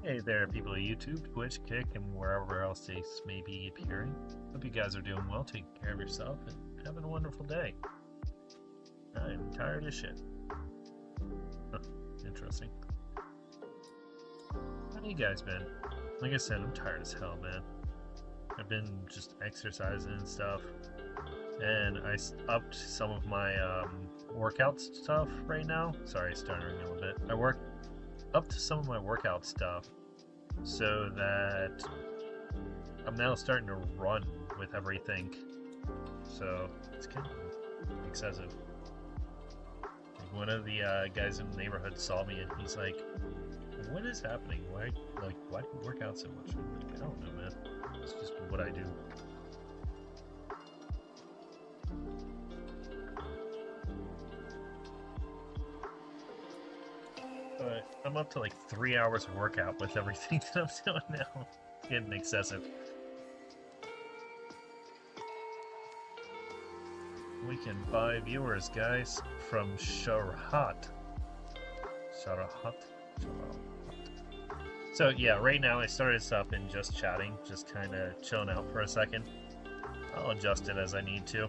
Hey there, people of YouTube, Twitch, Kick, and wherever else they may be appearing. Hope you guys are doing well, taking care of yourself, and having a wonderful day. I'm tired as shit. Huh, interesting. How you guys been? Like I said, I'm tired as hell, man. I've been just exercising and stuff, and I upped some of my workout stuff right now. Sorry, stuttering a little bit. I upped some of my workout stuff so that I'm now starting to run with everything. So it's kind of excessive. Like one of the guys in the neighborhood saw me and he's like, "What is happening? Why do you work out so much?" I'm like, "I don't know, man. It's just what I do." But I'm up to like 3 hours of workout with everything that I'm doing now. It's getting excessive. We can buy viewers, guys, from Sharahat. So yeah, right now I started this up in just chatting, just kind of chilling out for a second. I'll adjust it as I need to.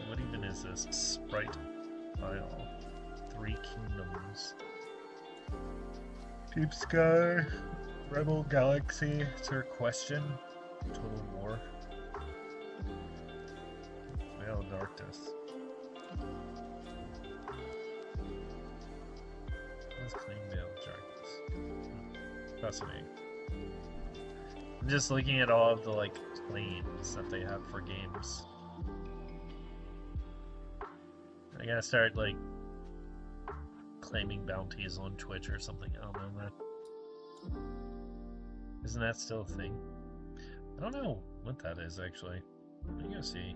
What even is this? Sprite file. 3 Kingdoms. Deep Sky. Rebel Galaxy. It's her question. Total War. Veil of Darkness. Let's claim Veil of Darkness. Fascinating. I'm just looking at all of the like claims that they have for games. I gotta start like claiming bounties on Twitch or something. I don't know, man. Isn't that still a thing? I don't know what that is actually. Let me go see.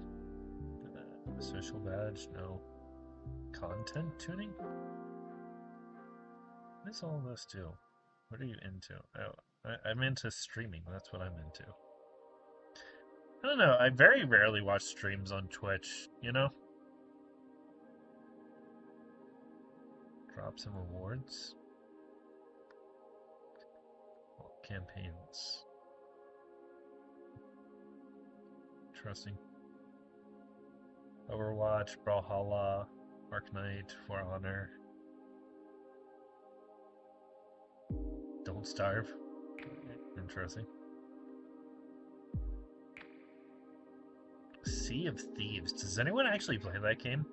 Social badge? No. Content tuning? What does all this do? What are you into? Oh, I'm into streaming. That's what I'm into. I don't know. I very rarely watch streams on Twitch, you know? Drops and rewards. Well, campaigns. Interesting. Overwatch, Brawlhalla, Arc Knight, For Honor. Don't Starve. Interesting. Sea of Thieves. Does anyone actually play that game?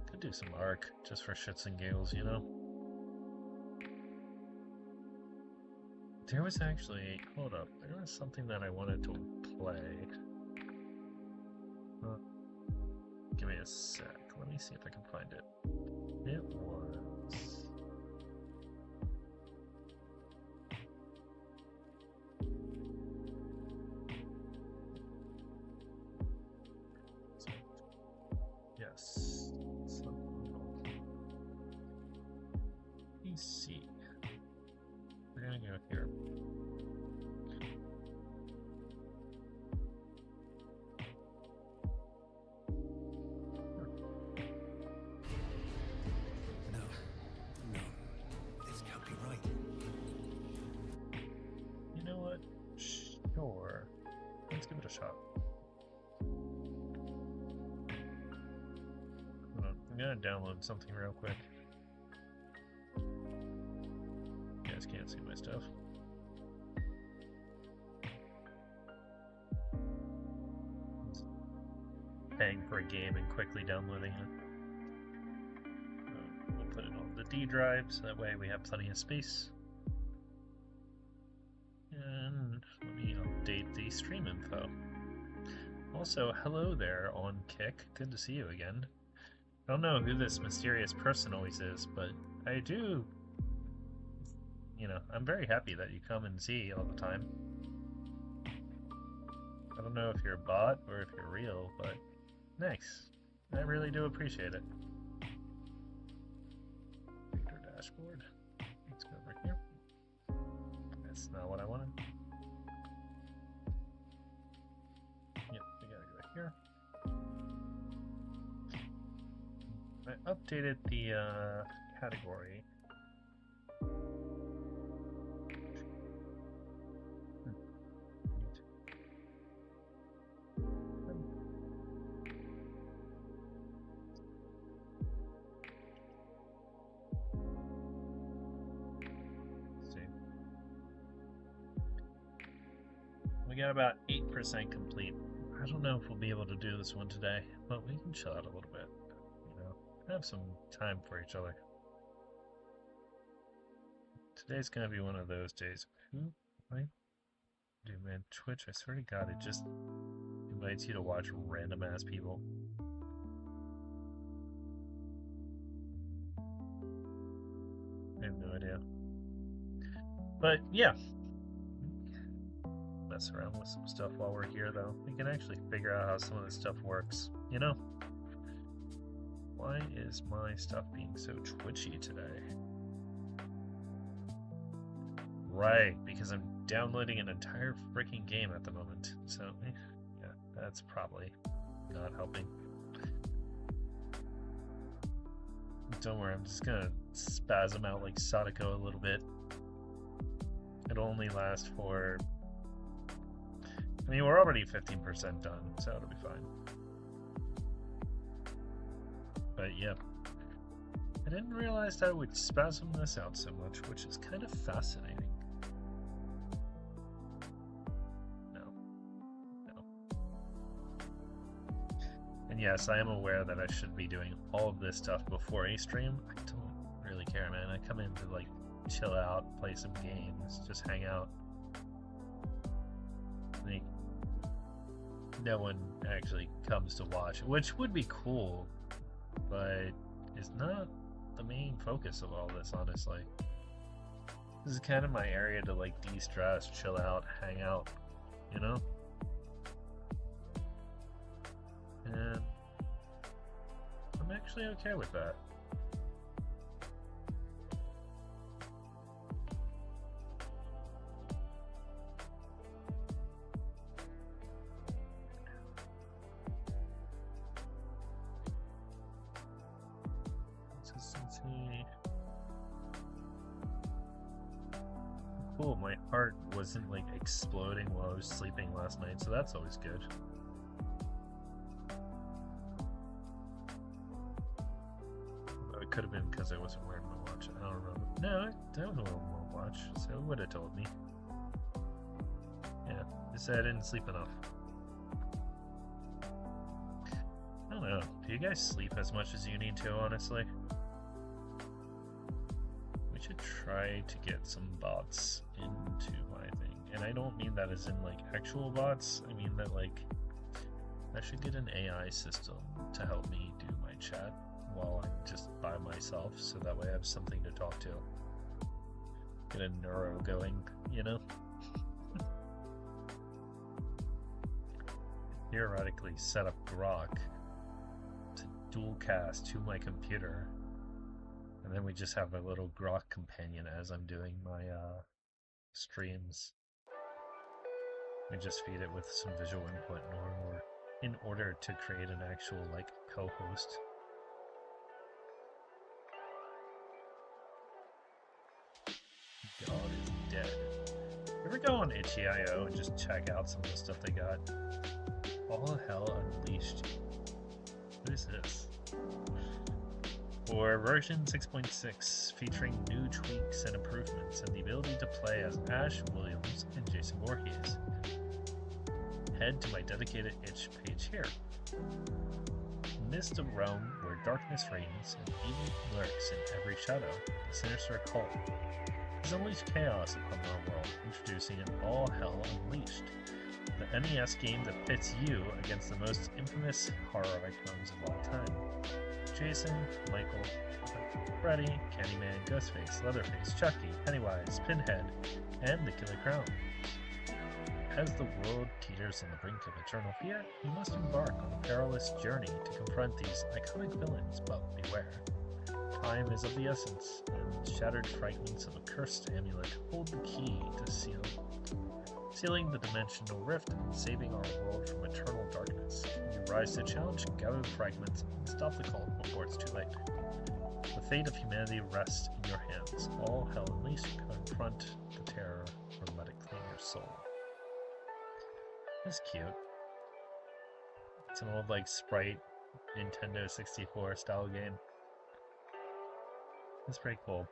Could do some Arc, just for shits and giggles, you know? There was actually... Hold up. There was something that I wanted to play. Huh. Give me a sec. Let me see if I can find it. It was... Yes. PC. We're gonna go here. Sure. Let's give it a shot. Hold on. I'm gonna download something real quick. You guys can't see my stuff. Paying for a game and quickly downloading it. We'll put it on the D drive so that way we have plenty of space. And let me update the stream info. Also, hello there on Kick. Good to see you again. I don't know who this mysterious person always is, but I do, you know, I'm very happy that you come and see all the time. I don't know if you're a bot or if you're real, but thanks. I really do appreciate it. Victor dashboard. Let's go over here. That's not what I wanted. Yep, we gotta go here. I updated the category got about 8% complete. I don't know if we'll be able to do this one today, but we can chill out a little bit. You know, have some time for each other. Today's gonna be one of those days. Who might do, man? Twitch, I swear to God, it just invites you to watch random ass people. I have no idea. But yeah, mess around with some stuff while we're here, though. We can actually figure out how some of this stuff works, you know? Why is my stuff being so twitchy today? Right, because I'm downloading an entire freaking game at the moment. So, yeah, that's probably not helping. Don't worry, I'm just gonna spasm out like Sadako a little bit. It'll only last for... I mean, we're already 15% done, so it'll be fine. But yeah. I didn't realize that it would spasm this out so much, which is kind of fascinating. And yes, I am aware that I should be doing all of this stuff before a stream. I don't really care, man. I come in to like chill out, play some games, just hang out. Like, no one actually comes to watch, which would be cool, but it's not the main focus of all this, honestly. This is kind of my area to like de-stress, chill out, hang out, you know? And I'm actually okay with that. Consistency. Cool, my heart wasn't like exploding while I was sleeping last night, so that's always good. It could have been because I wasn't wearing my watch. I don't remember. No, I was wearing my watch, so it would have told me. Yeah, they said I didn't sleep enough. I don't know. Do you guys sleep as much as you need to, honestly? We should try to get some bots into my thing. And I don't mean that as in, like, actual bots. I mean that, like, I should get an AI system to help me do my chat while I'm just by myself, so that way I have something to talk to. Get a neuro going, you know? Theoretically set up Grok to dual cast to my computer, and then we just have a little Grok companion as I'm doing my streams. We just feed it with some visual input in order to create an actual like co-host. God is dead. You ever go on itch.io and just check out some of the stuff they got? All Hell Unleashed. What is this? For version 6.6, featuring new tweaks and improvements and the ability to play as Ash Williams and Jason Voorhees. Head to my dedicated itch page here. Amidst a realm where darkness reigns and evil lurks in every shadow, the sinister cult has unleashed chaos upon our world, introducing an All Hell Unleashed, the NES game that pits you against the most infamous horror icons of all time. Jason, Michael, Freddy, Candyman, Ghostface, Leatherface, Chucky, Pennywise, Pinhead, and the Killer Clown. As the world teeters on the brink of eternal fear, you must embark on a perilous journey to confront these iconic villains, but beware. Time is of the essence, and shattered fragments of a cursed amulet hold the key to sealing the dimensional rift and saving our world from eternal darkness. You rise to challenge, gather the fragments, and stop the cult before it's too late. The fate of humanity rests in your hands. All Hell Unleashed, confront the terror, or let it claim your soul. That's cute. It's an old, like, sprite Nintendo 64 style game. That's pretty cool.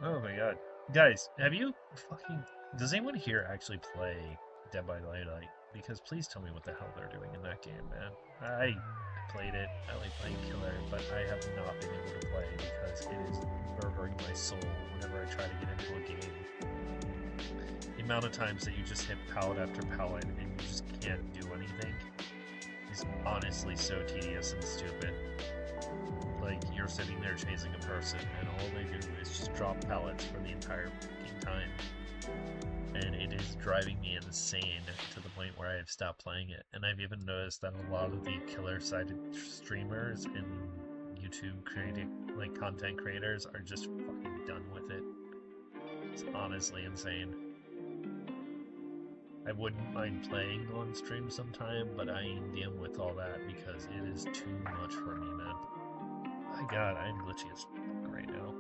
Oh my god. Guys, have you fucking... Does anyone here actually play Dead by Daylight? Because please tell me what the hell they're doing in that game, man. I played it, I like playing Killer, but I have not been able to play because it is murdering my soul whenever I try to get into a game. The amount of times that you just hit pallet after pallet and you just can't do anything is honestly so tedious and stupid. Like, you're sitting there chasing a person and all they do is just drop pallets for the entire fucking time. And it is driving me insane to the point where I have stopped playing it. And I've even noticed that a lot of the killer-sided streamers and YouTube content creators are just fucking done with it. It's honestly insane. I wouldn't mind playing on stream sometime, but I ain't dealing with all that because it is too much for me, man. My god, I'm glitchy as fuck right now.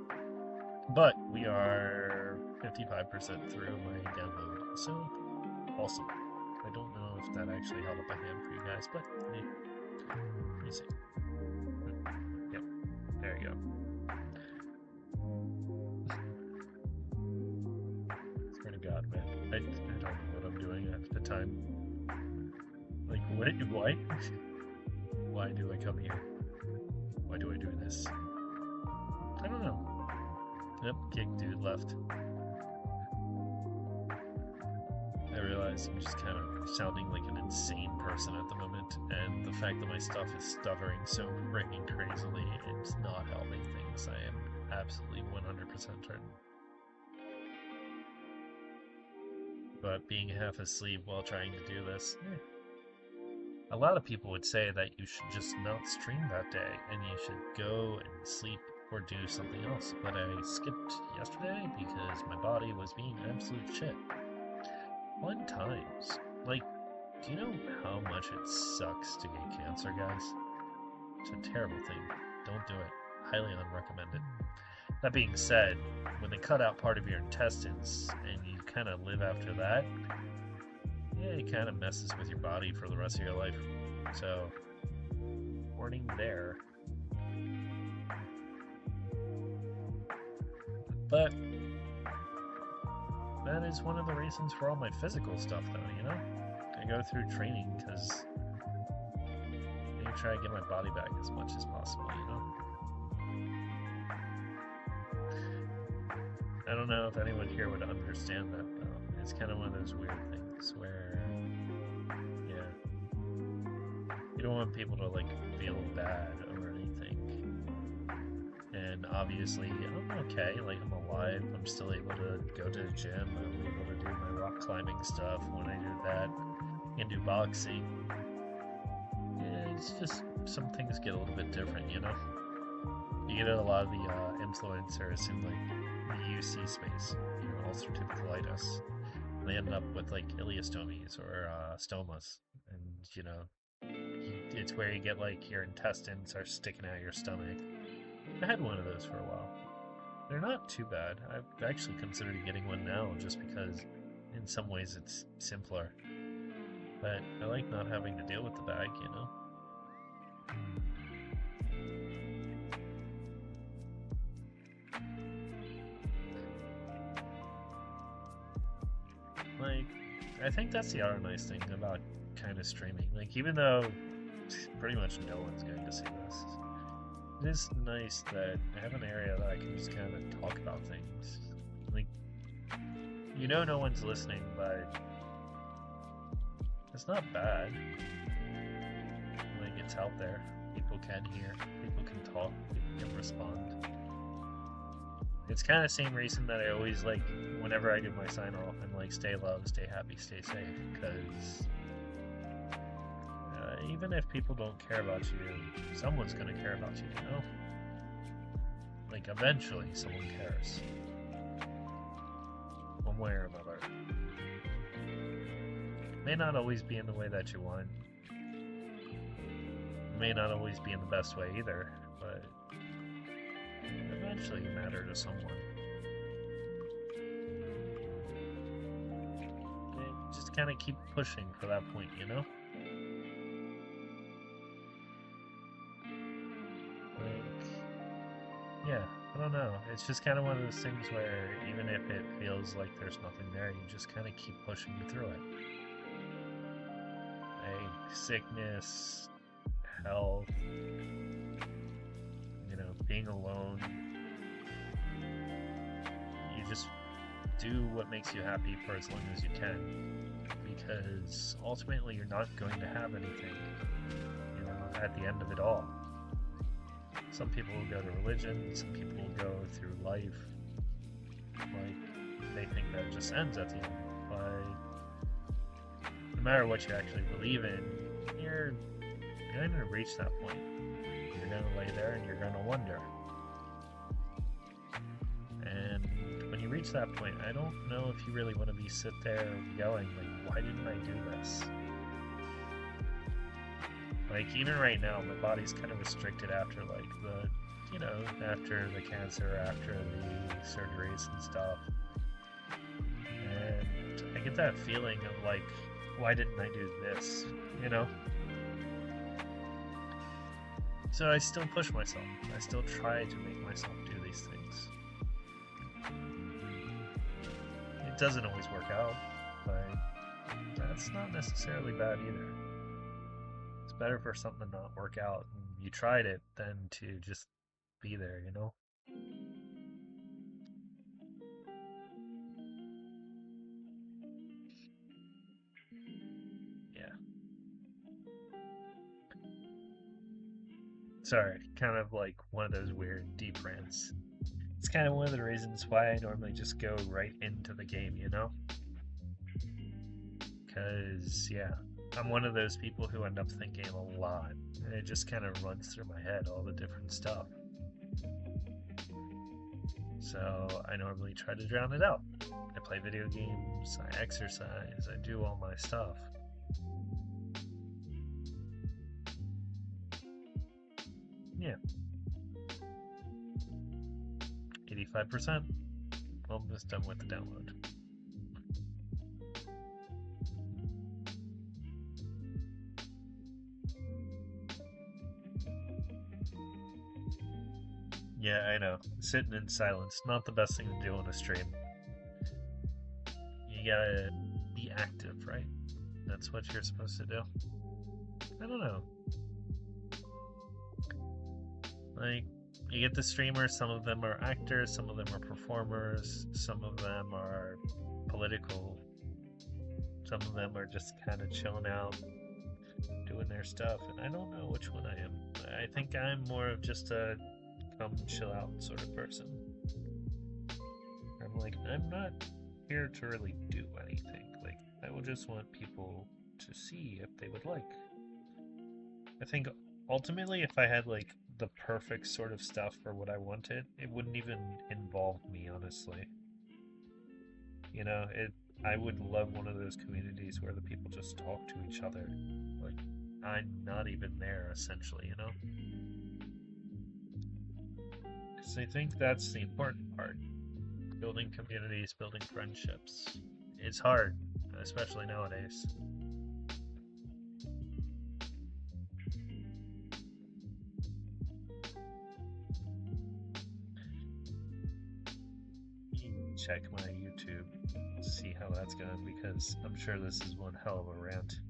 But we are 55% through my download, so awesome. I don't know if that actually held up a hand for you guys, but hey, let me see. Yep, there you go. Swear to God, man. I don't know what I'm doing half the time. Like, why? Why do I come here? Why do I do this? I don't know. Yep, kick dude left. I realize I'm just kind of sounding like an insane person at the moment, and the fact that my stuff is stuttering so freaking crazily, it's not helping things. I am absolutely 100% certain. But being half asleep while trying to do this, a lot of people would say that you should just not stream that day, and you should go and sleep or do something else, but I skipped yesterday because my body was being absolute shit. Fun times. Like, do you know how much it sucks to get cancer, guys? It's a terrible thing. Don't do it. Highly unrecommended. That being said, when they cut out part of your intestines and you kind of live after that, yeah, it kind of messes with your body for the rest of your life. So, warning there. But that is one of the reasons for all my physical stuff, though, you know? I go through training because I try to get my body back as much as possible, you know? I don't know if anyone here would understand that, though. It's kind of one of those weird things where, yeah, you don't want people to, like, feel bad or anything. And obviously, I'm okay, like, I'm alive, I'm still able to go to the gym, I'm able to do my rock climbing stuff when I do that, and do boxing. Yeah, it's just, some things get a little bit different, you know? You get a lot of the influencers in, like, the UC space, you know, ulcerative colitis. They end up with, like, ileostomies or stomas, and, you know, it's where you get, like, your intestines are sticking out of your stomach. I had one of those for a while. They're not too bad. I've actually considered getting one now just because in some ways it's simpler. But I like not having to deal with the bag, you know? Like, I think that's the other nice thing about kind of streaming. Like, even though pretty much no one's going to see this, it is nice that I have an area that I can just kind of talk about things. Like, you know no one's listening, but it's not bad. Like, it's out there. People can hear. People can talk. People can respond. It's kind of the same reason that I always, like, whenever I do my sign-off, I'm like, stay loved, stay happy, stay safe. Because even if people don't care about you, someone's going to care about you, you know? Like, eventually someone cares. One way or another. May not always be in the way that you want. May not always be in the best way either, but eventually you matter to someone. And just kind of keep pushing for that point, you know? Like, yeah, I don't know. it's just kind of one of those things where even if it feels like there's nothing there, you just kind of keep pushing through it. Like sickness, health, being alone. You just do what makes you happy for as long as you can, because ultimately you're not going to have anything, at the end of it all. Some people will go to religion, some people will go through life like they think that just ends at the end. But no matter what you actually believe in, you're going to reach that point. You're going to lay there and you're going to wonder. And when you reach that point, I don't know if you really want to be sit there going, like, why didn't I do this? Like, even right now, my body's kind of restricted after, like, after the cancer, after the surgeries and stuff. And I get that feeling of, like, why didn't I do this, So I still push myself. I still try to make myself do these things. It doesn't always work out, but that's not necessarily bad either. It's better for something to not work out and you tried it than to just be there, Yeah. Sorry, kind of like one of those weird deep rants. It's kind of one of the reasons why I normally just go right into the game, Because, yeah, I'm one of those people who end up thinking a lot. And it just kind of runs through my head, all the different stuff. So I normally try to drown it out. I play video games, I exercise, I do all my stuff. Yeah. 85%. Almost done with the download. Yeah, I know. Sitting in silence, not the best thing to do on a stream. You gotta be active, right? That's what you're supposed to do. I don't know. Like, you get the streamers, some of them are actors, some of them are performers, some of them are political, some of them are just kind of chilling out, doing their stuff, and I don't know which one I am. I think I'm more of just a come chill out sort of person. I'm like, I'm not here to really do anything. Like, I would just want people to see if they would like. I think ultimately, if I had like the perfect sort of stuff for what I wanted, it wouldn't even involve me, honestly. I would love one of those communities where the people just talk to each other. Like, I'm not even there, essentially, Because I think that's the important part. Building communities, building friendships. It's hard, especially nowadays. Check my YouTube, see how that's going, because I'm sure this is one hell of a rant.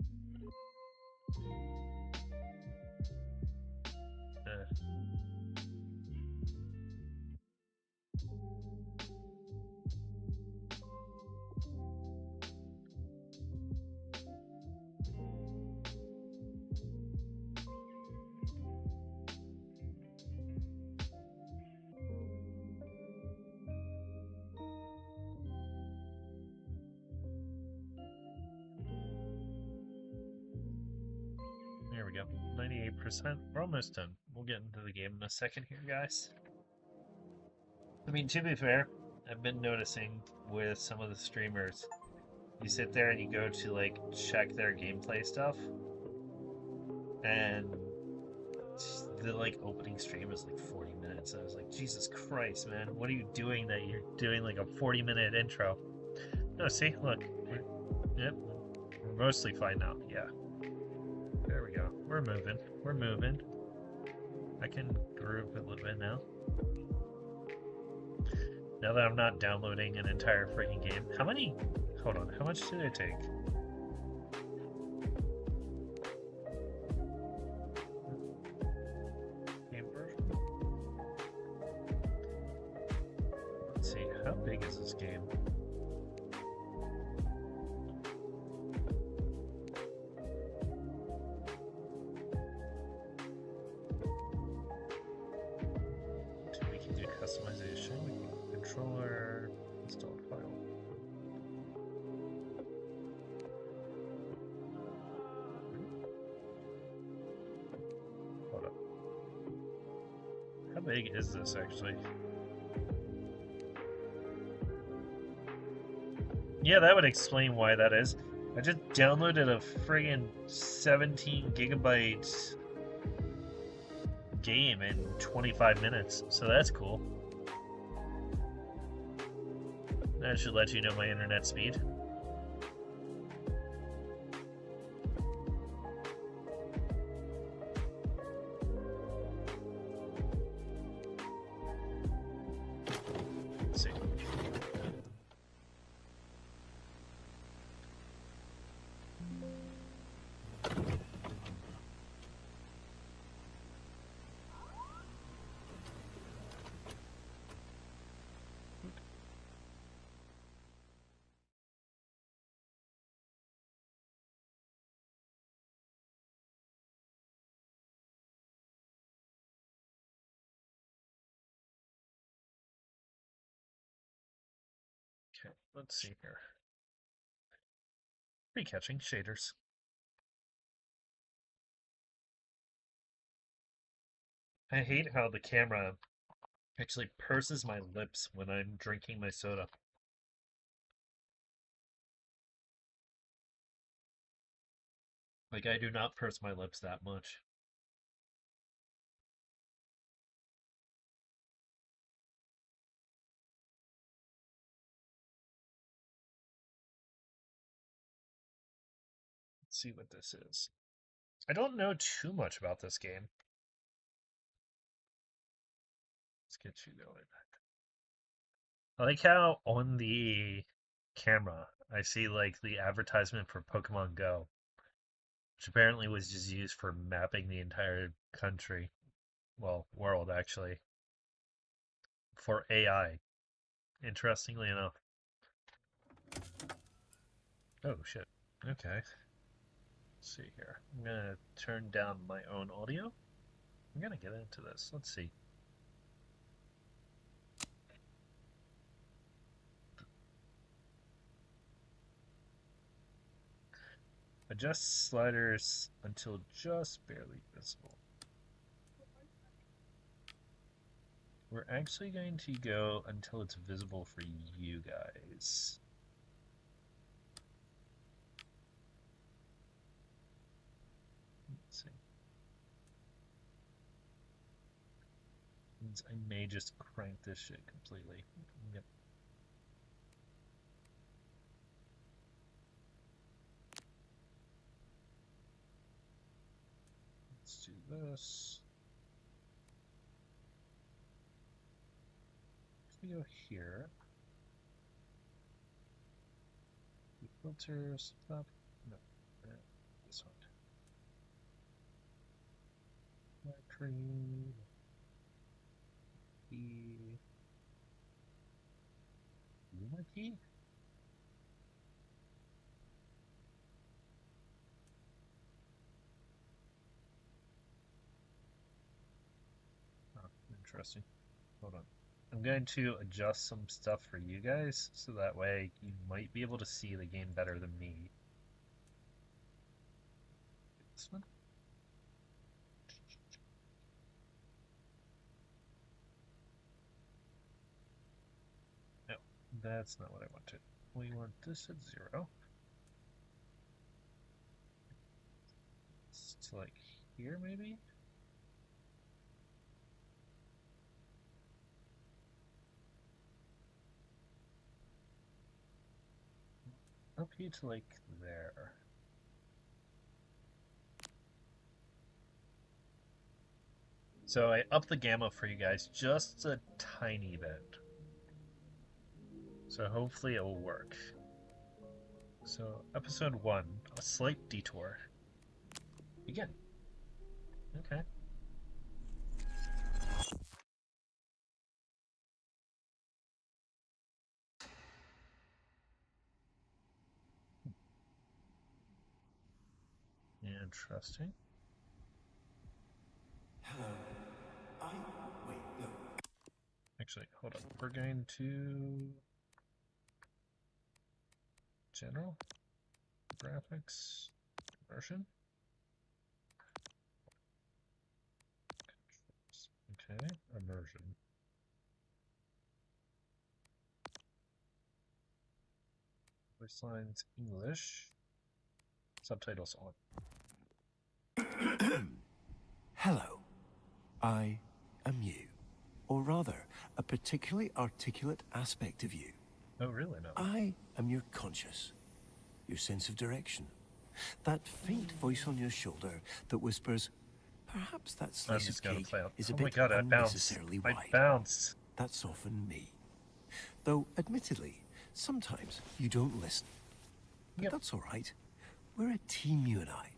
There we go, 98%. We're almost done. We'll get into the game in a second here, guys. I mean, to be fair, I've been noticing with some of the streamers, you sit there and you go to, like, check their gameplay stuff, and the, like, opening stream is, like, 40 minutes. I was like, Jesus Christ, man, what are you doing that you're doing, like, a 40-minute intro? No, see, look. Yep, we're mostly fine now, yeah. There we go. We're moving. We're moving. I can groove a little bit now. Now that I'm not downloading an entire freaking game. How many? Hold on. How much did it take? Game version? Let's see. How big is this game? We can do customization. We can do controller. Installed file. Hold up. How big is this actually? Yeah, that would explain why that is. I just downloaded a friggin' 17 gigabyte game in 25 minutes, so that's cool. That should let you know my internet speed. Let's see. Okay, let's see here. Pre-catching shaders. I hate how the camera actually purses my lips when I'm drinking my soda. Like, I do not purse my lips that much. Let's see what this is. I don't know too much about this game. Let's get you going. I like how on the camera I see like the advertisement for Pokemon Go, which apparently was just used for mapping the entire country, well, world actually, for AI. Interestingly enough. Oh shit. Okay. Let's see here. I'm gonna turn down my own audio. I'm gonna get into this. Let's see. Adjust sliders until just barely visible. We're actually going to go until it's visible for you guys. Let's see. Means I may just crank this shit completely. Yep. Let's do this. If we go here, the filters, stop. No, this one. Cream. Key. Luma key? Oh, interesting. Hold on. I'm going to adjust some stuff for you guys, so that way you might be able to see the game better than me. This one? No, that's not what I wanted. We want this at 0. It's like here, maybe? Up here to like there. So I upped the gamma for you guys just a tiny bit. So hopefully it will work. So, episode 1, a slight detour. Begin. Okay. Interesting. Hello. Wait, no. Actually, hold on. We're going to general graphics immersion. Okay, immersion. Voice lines English. Subtitles on. Hello. I am you. Or rather, a particularly articulate aspect of you. Oh, really? No. I am your conscious, your sense of direction. That faint voice on your shoulder that whispers, perhaps that slice of cake is a bit unnecessarily wide. I bounced. That's often me. Though, admittedly, sometimes you don't listen. But that's all right. We're a team, you and I.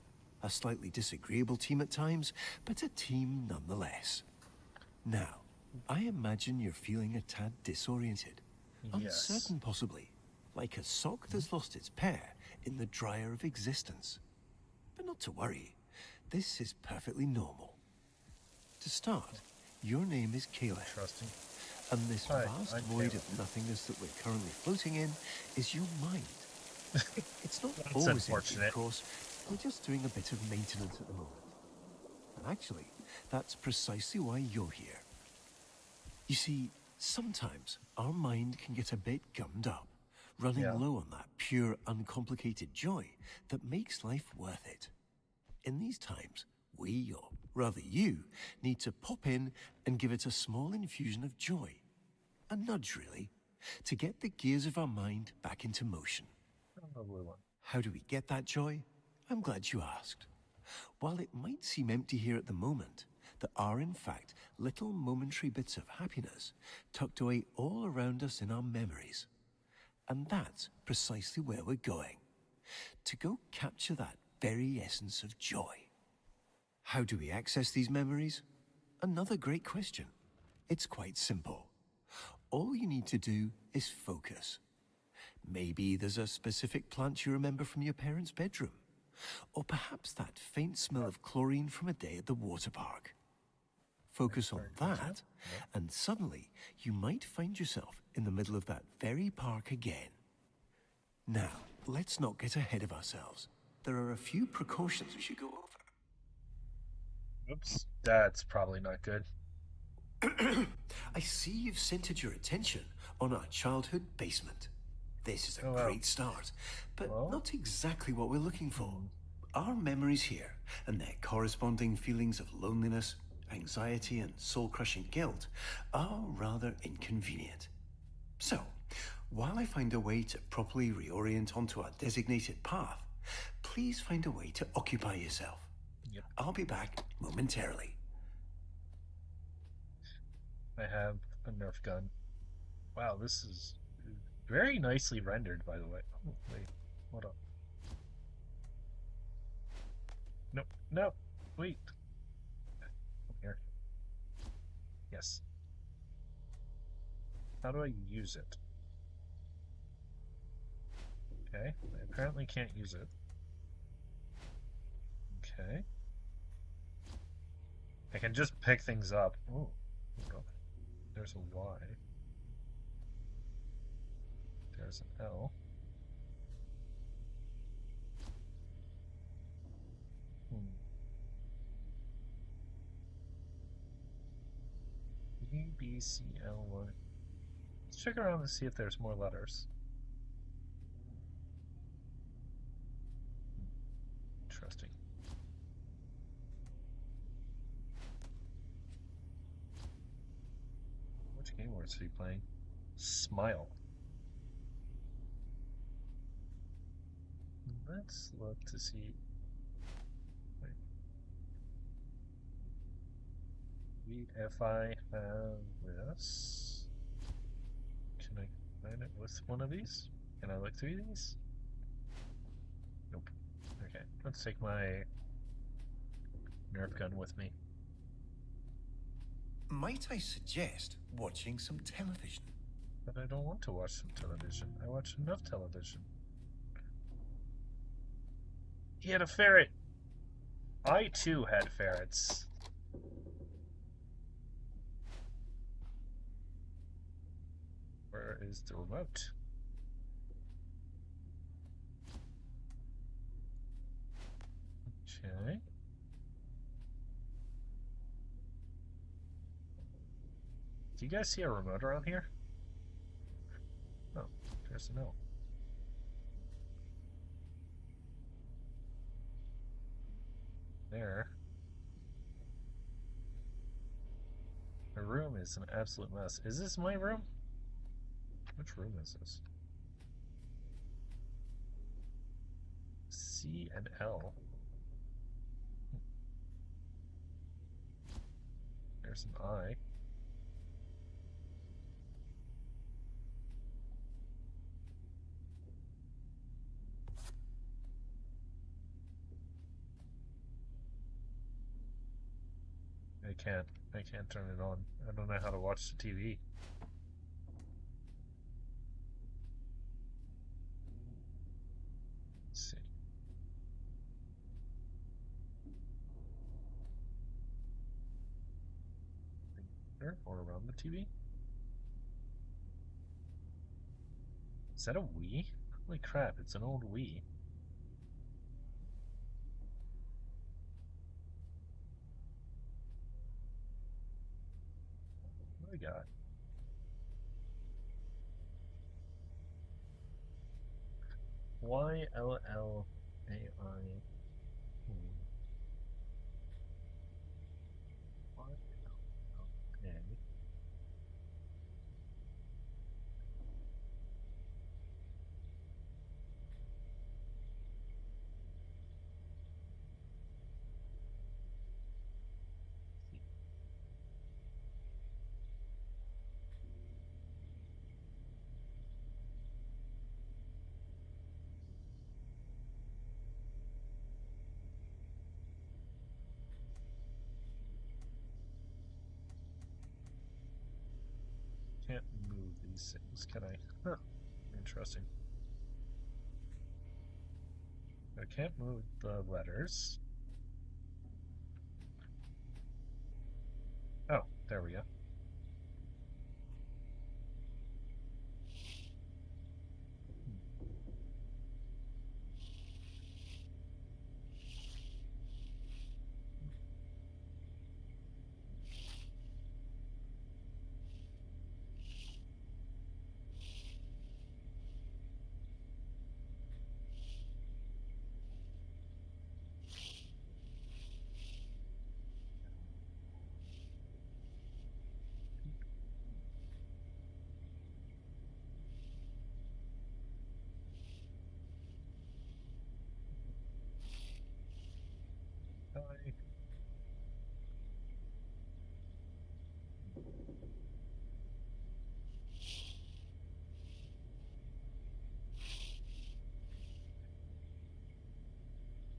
A slightly disagreeable team at times, but a team nonetheless. Now, I imagine you're feeling a tad disoriented. Yes. Uncertain, possibly. Like a sock that's lost its pair in the dryer of existence. But not to worry. This is perfectly normal. To start, your name is Caleb. Interesting. And this vast void of nothingness that we're currently floating in is your mind. It's not always empty, of course. We're just doing a bit of maintenance at the moment. And actually, that's precisely why you're here. You see, sometimes our mind can get a bit gummed up, running low on that pure, uncomplicated joy that makes life worth it. In these times, we, or rather you, need to pop in and give it a small infusion of joy. A nudge, really, to get the gears of our mind back into motion. How do we get that joy? I'm glad you asked. While it might seem empty here at the moment, there are in fact little momentary bits of happiness tucked away all around us in our memories. And that's precisely where we're going. To go capture that very essence of joy. How do we access these memories? Another great question. It's quite simple. All you need to do is focus. Maybe there's a specific plant you remember from your parents' bedroom. Or perhaps that faint smell of chlorine from a day at the water park. Focus on that, and suddenly you might find yourself in the middle of that very park again. Now, let's not get ahead of ourselves. There are a few precautions we should go over. Oops, that's probably not good. I see you've centered your attention on our childhood basement. This is a great start, but not exactly what we're looking for. Our memories here, and their corresponding feelings of loneliness, anxiety, and soul-crushing guilt, are rather inconvenient. So, while I find a way to properly reorient onto our designated path, please find a way to occupy yourself. I'll be back momentarily. I have a Nerf gun. Wow, this is very nicely rendered, by the way. Oh, wait, hold on. No, no, wait. Come here. Yes. How do I use it? Okay, I apparently can't use it. Okay. I can just pick things up. Oh, there's a Y. There's an L. E, B, C, L, Y. Let's check around and see if there's more letters. Interesting. Which game words are you playing? Smile. Let's look to see. Wait. If I have this, can I? Planet with one of these? Can I look through these? Nope. Okay, let's take my Nerf gun with me. Might I suggest watching some television? But I don't want to watch some television. I watch enough television. He had a ferret! I too had ferrets. Where is the remote? Okay. Do you guys see a remote around here? Oh, there's a note. There. The room is an absolute mess. Is this my room? Which room is this? C and L. There's an I. I can't turn it on. I don't know how to watch the TV. Let's see. Or around the TV? Is that a Wii? Holy crap, it's an old Wii. What do we got? YLLAI. YLLA. Can't move these things, can I? Huh. Interesting. I can't move the letters. Oh, there we go.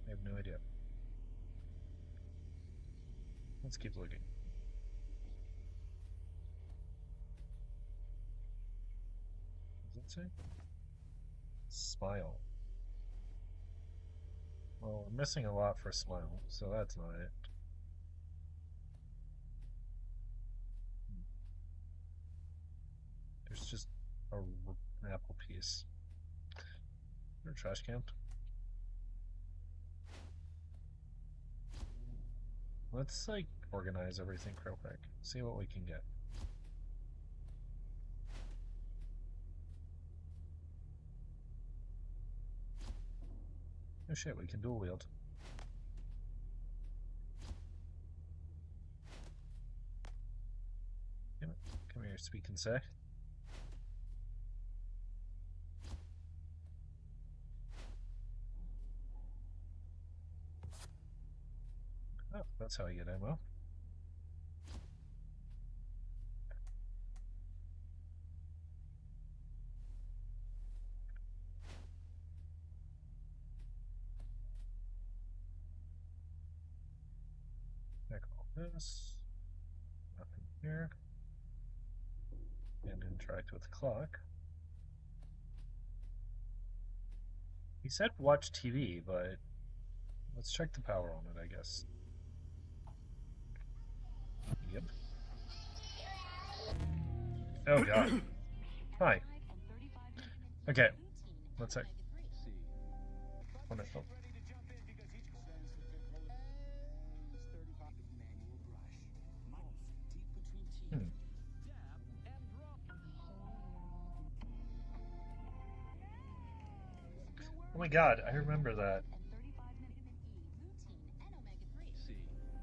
I have no idea. Let's keep looking. What does it say? Smile. Well, we're missing a lot for smile, so that's not it. There's just an apple piece. Or a trash can. Let's like organize everything real quick. See what we can get. Oh shit, we can dual wield. Come here, speak and say. Oh, that's how you get ammo. this. Nothing here. And interact with the clock. He said watch TV, but let's check the power on it, I guess. Yep. Oh god. Hi. Okay. Let's check. Wonderful. Oh my god, I remember that.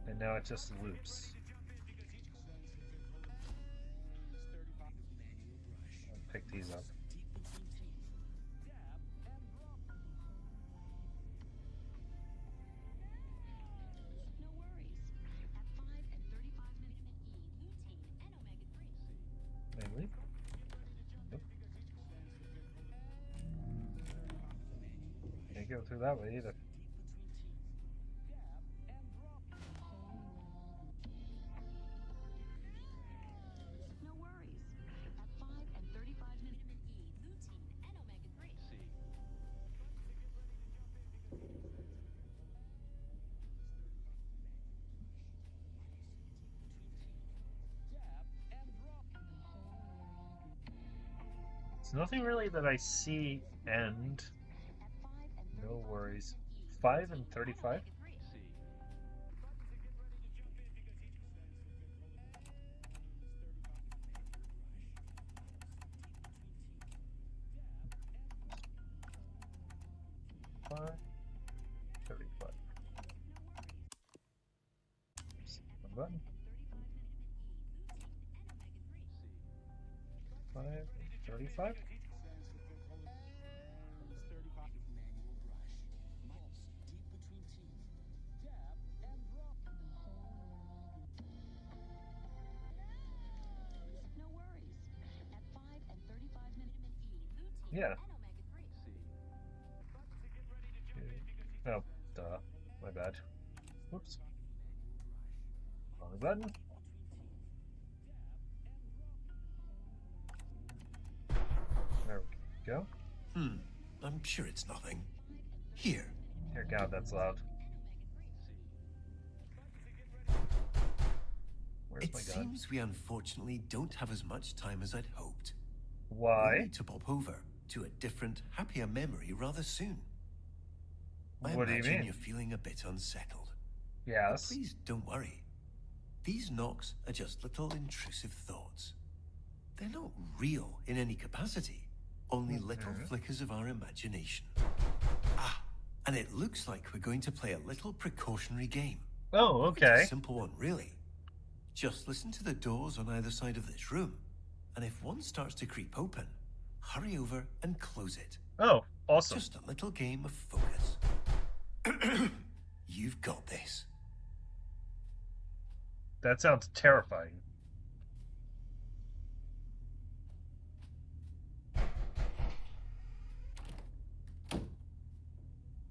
And now it just loops. I'll pick these up. Maybe. Yep. Can't go through that way either. There's nothing really that I see end. No worries. 5 and 35? Five, 35. One button. 5, 35? Yeah. Oh, duh. My bad. Whoops. Wrong button. There we go. I'm sure it's nothing. Here. Dear God, that's loud. Where's my gun? It seems we unfortunately don't have as much time as I'd hoped. Why? We need to pop over to a different, happier memory rather soon. What do you mean? You're feeling a bit unsettled. Yes. But please don't worry. These knocks are just little intrusive thoughts. They're not real in any capacity, only little flickers of our imagination. Ah, and it looks like we're going to play a little precautionary game. Oh, okay. Quite a simple one, really. Just listen to the doors on either side of this room, and if one starts to creep open, hurry over and close it. Oh, awesome. Just a little game of focus. You've got this. That sounds terrifying.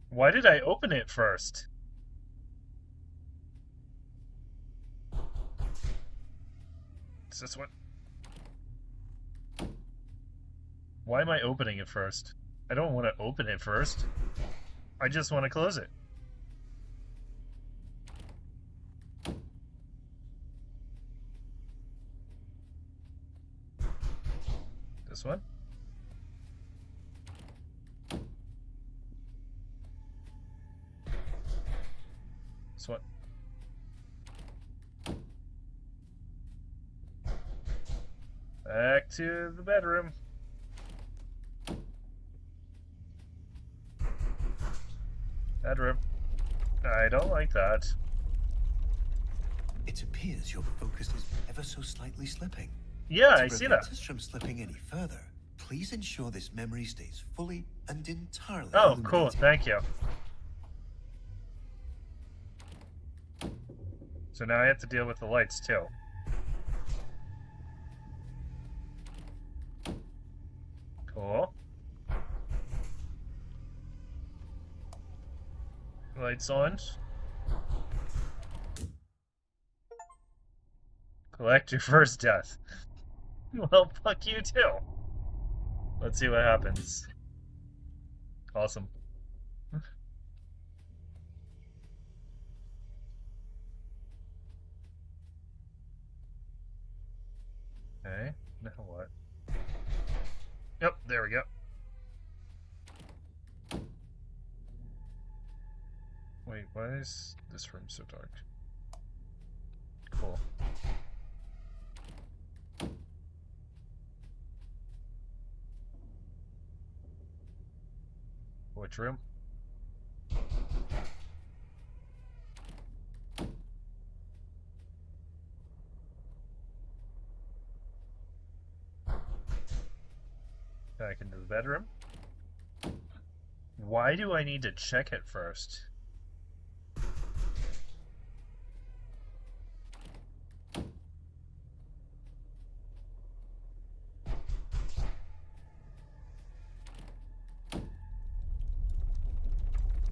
Why did I open it first? It's this one. Why am I opening it first? I don't want to open it first. I just want to close it. This one? This one? Back to the bedroom. Bedroom. I don't like that. It appears your focus is ever so slightly slipping. Yeah, I see that. To prevent us from slipping any further, please ensure this memory stays fully and entirely Oh, cool. illuminated. Thank you. So now I have to deal with the lights, too. Cool. Lights on. Collect your first death. Well, fuck you too. Let's see what happens. Awesome. Okay, now what? Yep, there we go. Wait, why is this room so dark? Cool. Which room? Back into the bedroom. Why do I need to check it first?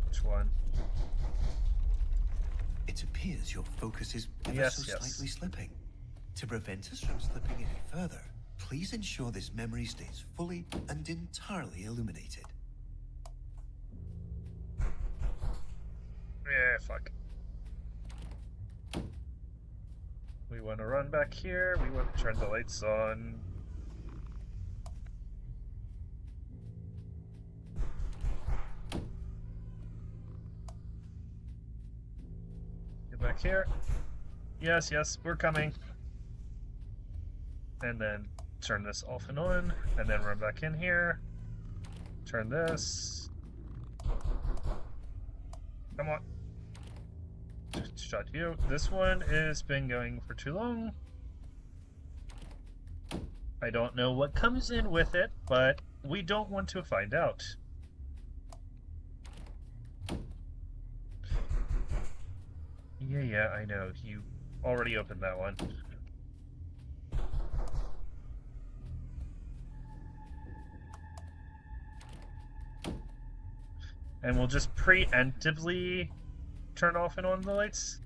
Which one? It appears your focus is ever so slightly slipping. To prevent us from slipping any further, please ensure this memory stays fully and entirely illuminated. Yeah, fuck. We want to run back here. We want to turn the lights on. Get back here. Yes, yes, we're coming. And then turn this off and on. And then run back in here. Turn this. Come on. Shot you. This one has been going for too long. I don't know what comes in with it, but we don't want to find out. Yeah, I know. You already opened that one. And we'll just preemptively turn off and on the lights.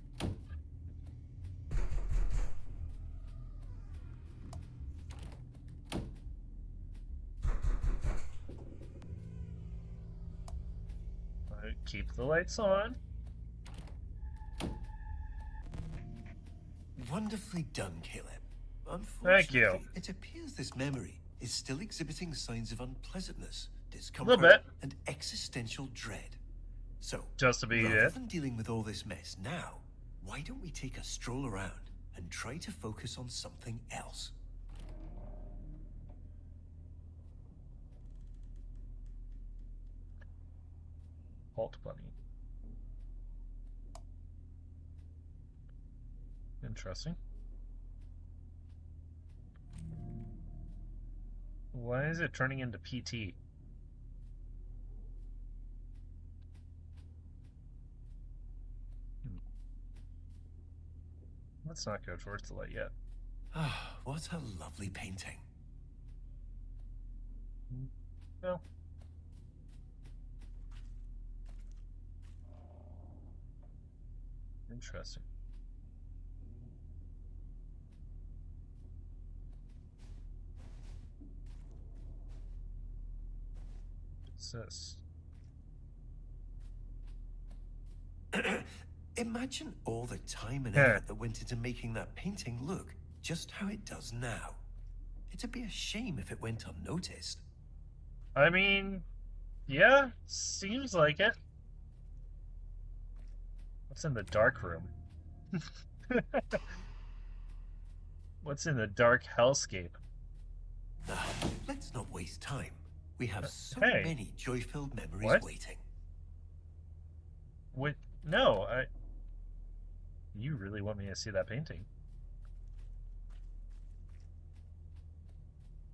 Keep the lights on. Wonderfully done, Caleb. Thank you. Unfortunately, it appears this memory is still exhibiting signs of unpleasantness, discomfort, and existential dread. So, just to be rather than dealing with all this mess now, why don't we take a stroll around and try to focus on something else? Halt bunny. Interesting. Why is it turning into PT? Let's not go towards the light yet. Ah, what a lovely painting. No. Interesting. What's this? Imagine all the time and effort that went into making that painting look just how it does now. It'd be a shame if it went unnoticed. I mean, yeah, seems like it. What's in the dark room? What's in the dark hellscape? Let's not waste time. We have so many joy-filled memories waiting. What? No, You really want me to see that painting?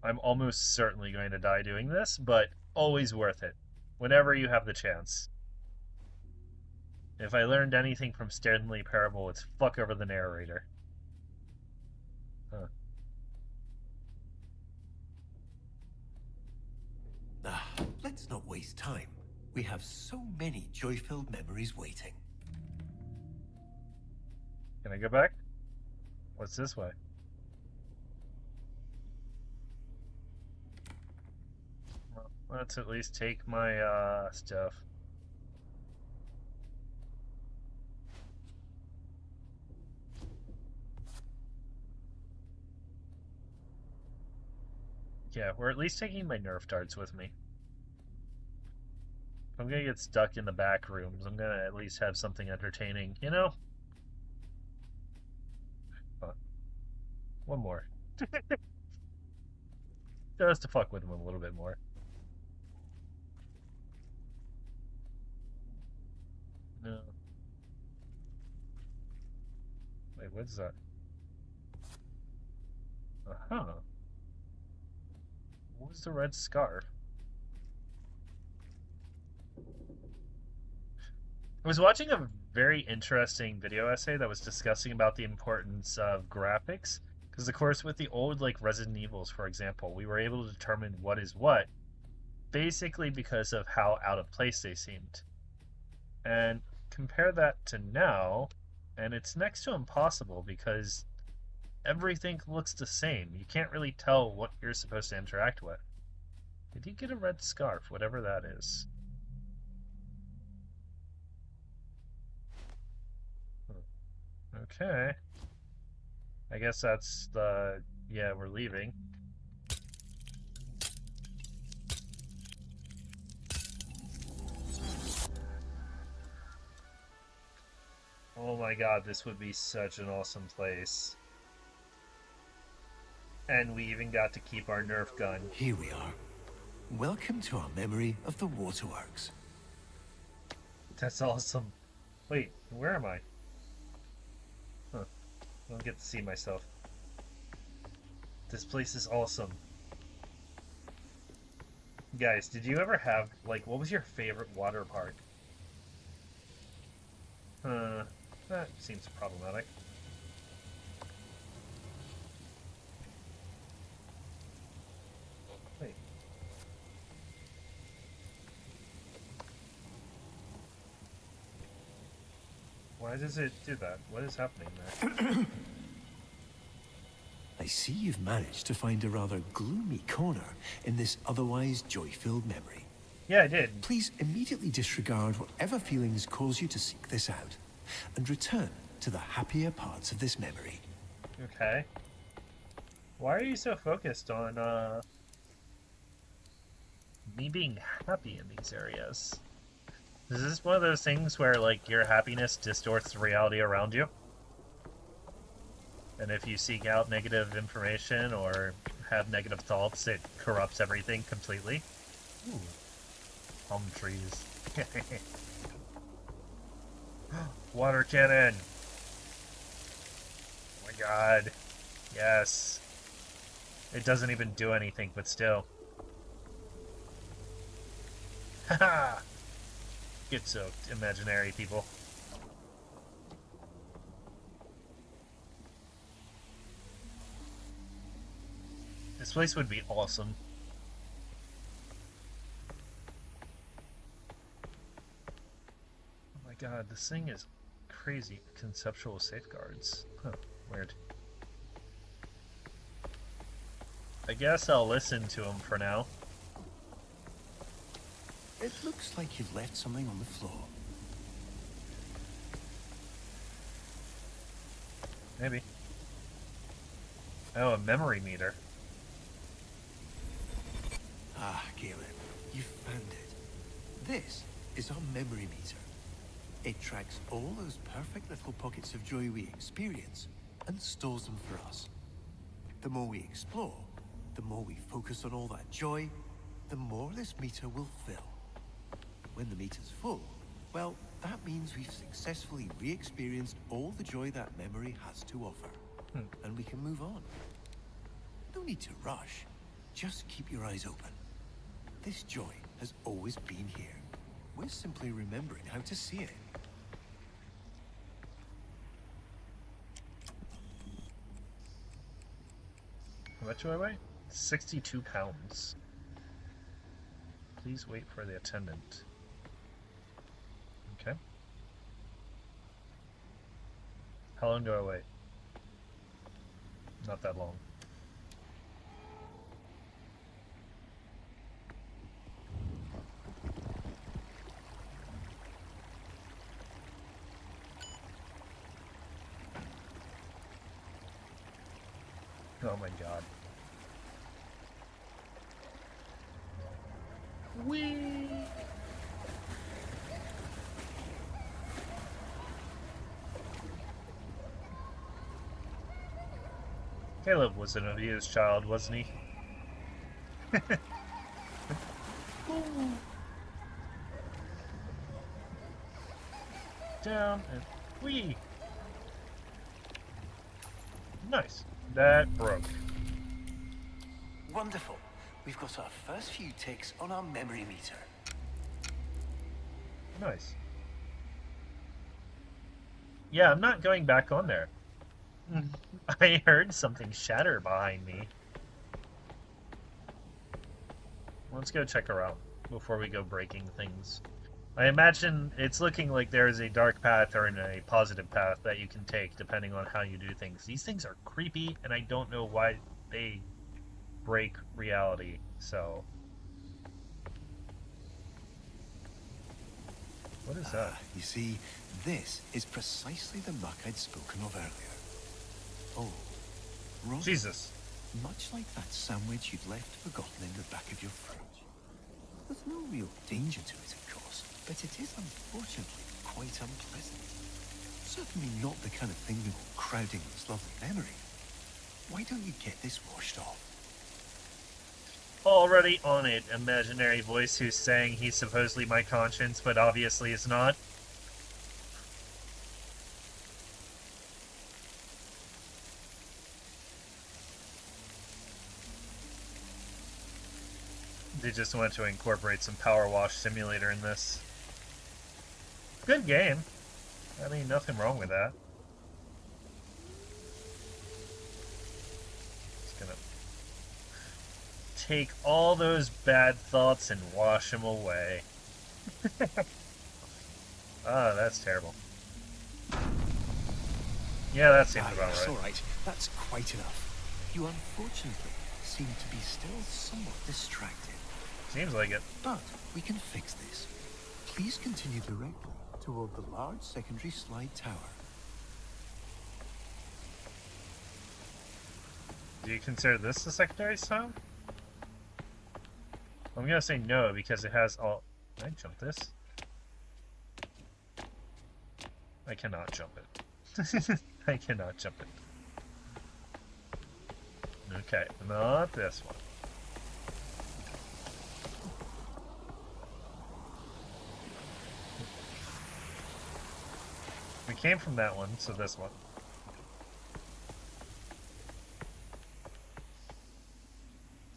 I'm almost certainly going to die doing this, but always worth it. Whenever you have the chance. If I learned anything from Stanley Parable, it's fuck over the narrator. Huh. Let's not waste time. We have so many joy-filled memories waiting. Can I go back? What's this way? Let's at least take my stuff. Yeah, we're at least taking my Nerf darts with me. If I'm gonna get stuck in the back rooms, I'm gonna at least have something entertaining, you know? One more. Just to fuck with them a little bit more. No. Wait, what's that? Uh-huh. What was the red scarf? I was watching a very interesting video essay that was discussing about the importance of graphics. Because, of course, with the old, like, Resident Evils, for example, we were able to determine what is what, basically because of how out of place they seemed. And compare that to now, and it's next to impossible because everything looks the same. You can't really tell what you're supposed to interact with. Did you get a red scarf, whatever that is? Okay. I guess that's the... Yeah, we're leaving. Oh my god, this would be such an awesome place. And we even got to keep our Nerf gun. Here we are. Welcome to our memory of the waterworks. That's awesome. Wait, where am I? Huh. I don't get to see myself. This place is awesome. Guys, did you ever have, like, what was your favorite water park? That seems problematic. Wait. Why does it do that? What is happening there? I see you've managed to find a rather gloomy corner in this otherwise joy-filled memory. Yeah, I did. Please immediately disregard whatever feelings cause you to seek this out, and return to the happier parts of this memory. Okay. Why are you so focused on, me being happy in these areas? Is this one of those things where, like, your happiness distorts the reality around you? And if you seek out negative information or have negative thoughts, it corrupts everything completely? Ooh. Palm trees. Water cannon! Oh my god. Yes. It doesn't even do anything, but still. Haha! Get soaked, imaginary people. This place would be awesome. Oh my god, this thing is crazy. Conceptual safeguards. Huh, weird. I guess I'll listen to him for now. It looks like you've left something on the floor. Maybe. Oh, a memory meter. Ah, Galen, you found it. This is our memory meter. It tracks all those perfect little pockets of joy we experience and stores them for us. The more we explore, the more we focus on all that joy, the more this meter will fill. When the meter's full, well, that means we've successfully re-experienced all the joy that memory has to offer. And we can move on. No need to rush. Just keep your eyes open. This joy has always been here. We're simply remembering how to see it. How much do I weigh? 62 pounds. Please wait for the attendant. Okay. How long do I wait? Not that long. Oh my god. Whee! Caleb was an abused child, wasn't he? Down and whee! Nice. That broke. Wonderful. We've got our first few ticks on our memory meter. Nice. Yeah, I'm not going back on there. I heard something shatter behind me. Let's go check her out before we go breaking things. I imagine it's looking like there is a dark path or a positive path that you can take depending on how you do things. These things are creepy, and I don't know why they break reality, so... What is that? You see, this is precisely the muck I'd spoken of earlier. Oh, Ron. Jesus. Much like that sandwich you'd left forgotten in the back of your fridge. There's no real danger to it, of course, but it is unfortunately quite unpleasant. Certainly not the kind of thing we want crowding this lovely memory. Why don't you get this washed off? Already on it, imaginary voice who's saying he's supposedly my conscience, but obviously is not. They just want to incorporate some Power Wash Simulator in this. Good game. I mean, nothing wrong with that. Just gonna take all those bad thoughts and wash them away. Ah, that's terrible. Yeah, that seems about right. That's all right. That's quite enough. You unfortunately seem to be still somewhat distracted. Seems like it. But we can fix this. Please continue directly toward the large secondary slide tower. Do you consider this the secondary style? I'm gonna say no because it has all... Can I jump this? I cannot jump it. I cannot jump it. Okay, not this one. We came from that one, so this one.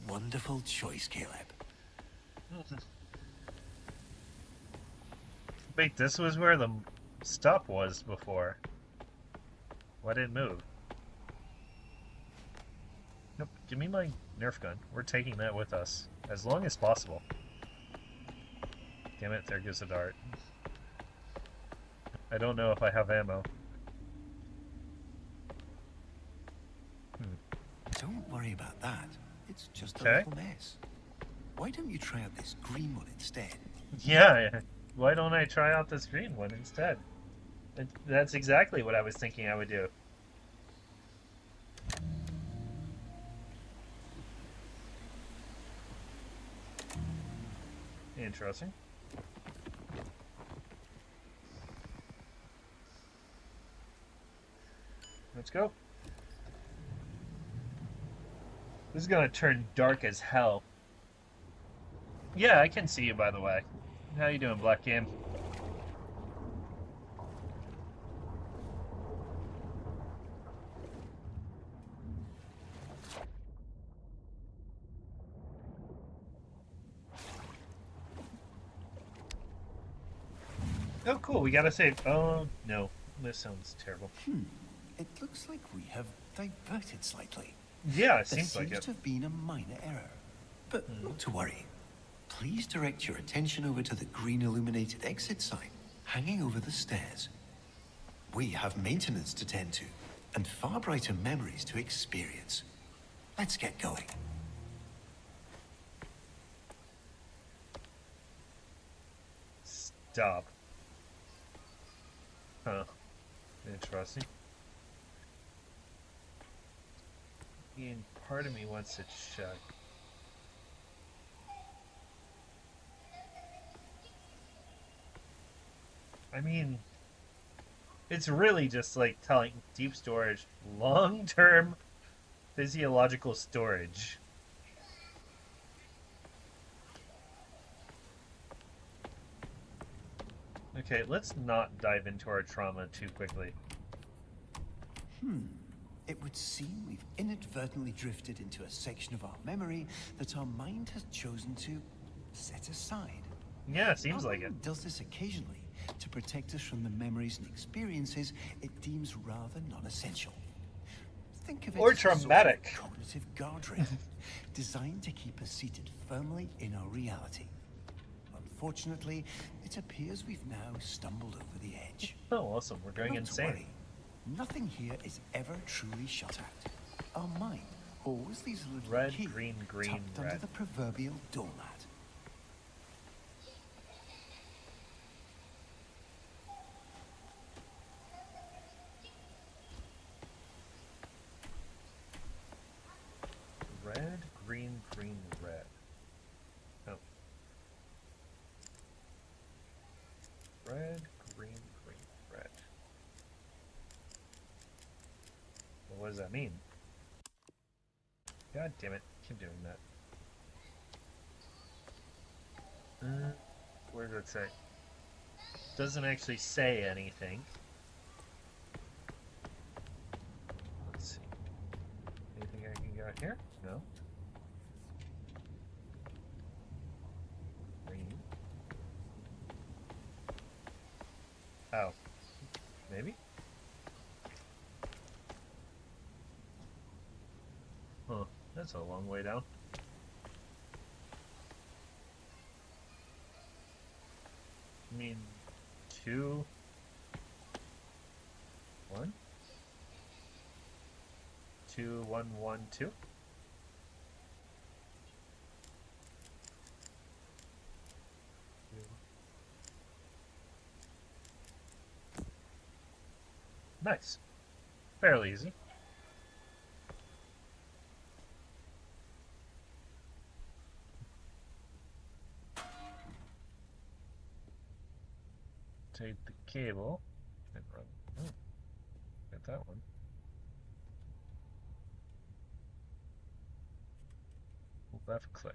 Wonderful choice, Caleb. Wait, this was where the stop was before. Why did it move? Nope, give me my Nerf gun. We're taking that with us. As long as possible. Damn it, there goes a dart. I don't know if I have ammo. Don't worry about that. It's just a little mess. Why don't you try out this green one instead? Yeah, why don't I try out this green one instead? That's exactly what I was thinking I would do. Interesting. Let's go. This is gonna turn dark as hell. Yeah, I can see you, by the way. How you doing, Black Game? Oh, cool. We gotta save. Oh, no. This sounds terrible. It looks like we have diverted slightly. Yeah, it seems like it. There seems to have been a minor error. But not to worry. Please direct your attention over to the green illuminated exit sign hanging over the stairs. We have maintenance to tend to and far brighter memories to experience. Let's get going. Stop. Huh. Interesting. I mean, part of me wants to check. I mean, it's really just like telling deep storage, long-term physiological storage. Okay, let's not dive into our trauma too quickly. It would seem we've inadvertently drifted into a section of our memory that our mind has chosen to set aside. Yeah, it seems Our like it. mind does this occasionally to protect us from the memories and experiences it deems rather non-essential. Think of it Or as a sort of traumatic. cognitive guardrail designed to keep us seated firmly in our reality. Unfortunately, it appears we've now stumbled over the edge. Oh, awesome. We're going Not insane. to worry. Nothing here is ever truly shut out. Our mind always leaves a little Red, key green, tucked red. under the proverbial doormat. Red, green, green, red. Oh. Red, green, green, red. Well, what does that mean? God damn it. Keep doing that. Where does it say? Doesn't actually say anything. Let's see. Anything I can get here? No. Green. Oh. Maybe? Huh. That's a long way down. I mean, 2, 1, 2, 1, 1, 2. Nice. Fairly easy. Take the cable and run. Oh, get that one. Left click.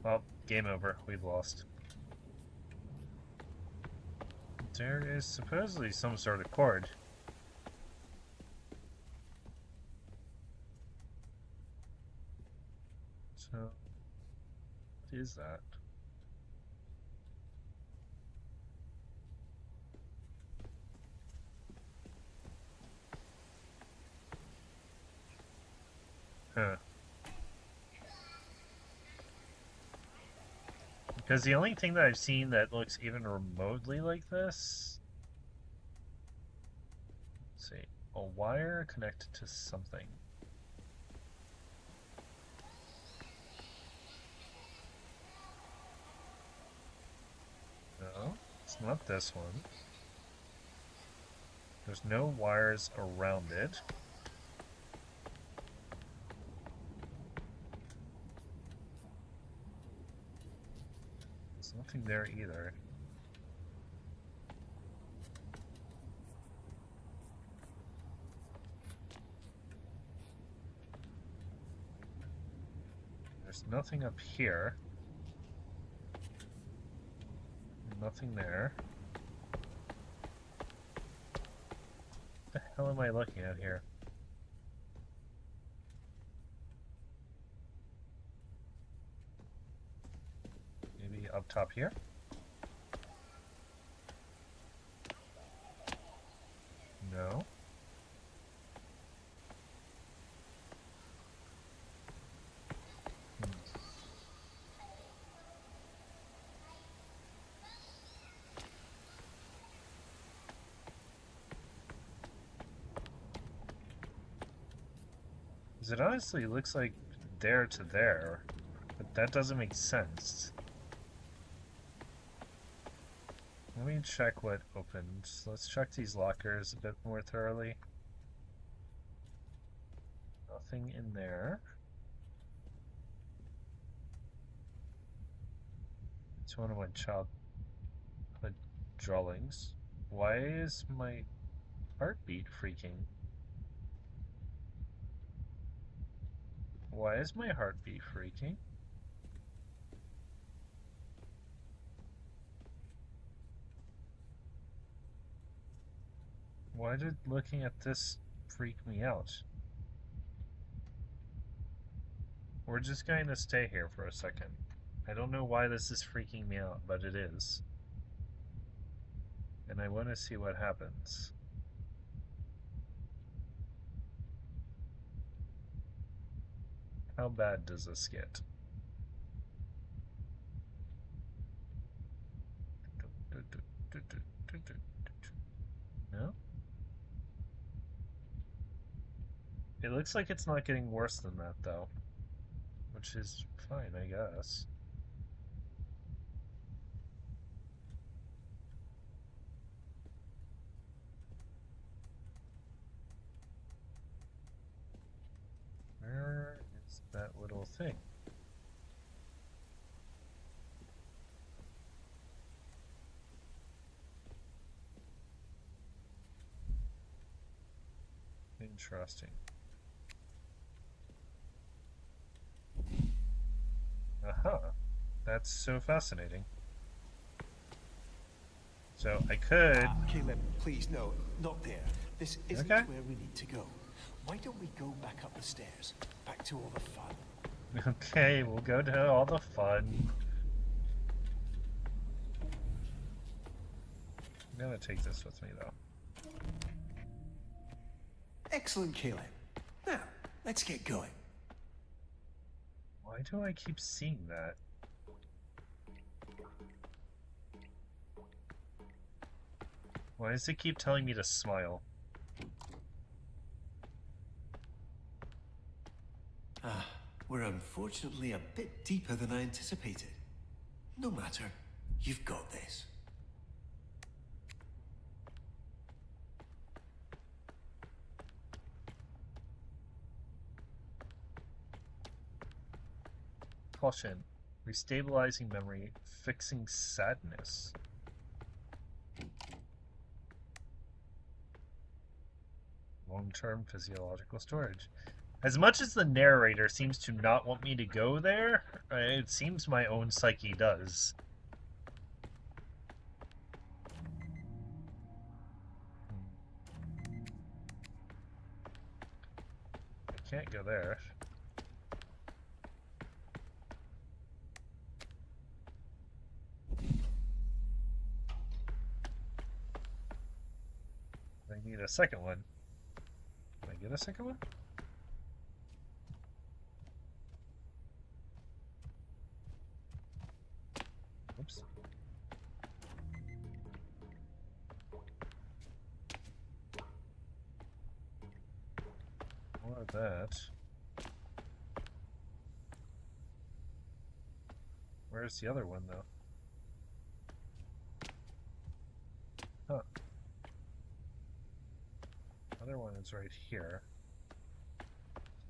Well, game over. We've lost. There is supposedly some sort of cord. So, what is that? Huh. Because the only thing that I've seen that looks even remotely like this... Let's see. A wire connected to something. No, it's not this one. There's no wires around it. There's nothing there either. There's nothing up here. Nothing there. What the hell am I looking at here? Maybe up top here? No. Because it honestly looks like there to there, but that doesn't make sense. Let me check what opened. Let's check these lockers a bit more thoroughly. Nothing in there. It's one of my childhood drawings. Why is my heartbeat freaking? Why is my heartbeat freaking? Why did looking at this freak me out? We're just going to stay here for a second. I don't know why this is freaking me out, but it is. And I want to see what happens. How bad does this get? No? It looks like it's not getting worse than that, though. Which is fine, I guess. Where is that little thing? Interesting. Aha. That's so fascinating. So I could... Caleb, please, no, not there. This isn't where we need to go. Why don't we go back up the stairs? Back to all the fun. Okay, we'll go to all the fun. I'm gonna take this with me, though. Excellent, Caleb. Now, let's get going. Why do I keep seeing that? Why does it keep telling me to smile? We're unfortunately a bit deeper than I anticipated. No matter, you've got this. Caution. Restabilizing memory, fixing sadness. Long-term physiological storage. As much as the narrator seems to not want me to go there, it seems my own psyche does. I can't go there. I need a second one. Can I get a second one? Oops. More of that. Where's the other one, though? Huh. Other one is right here.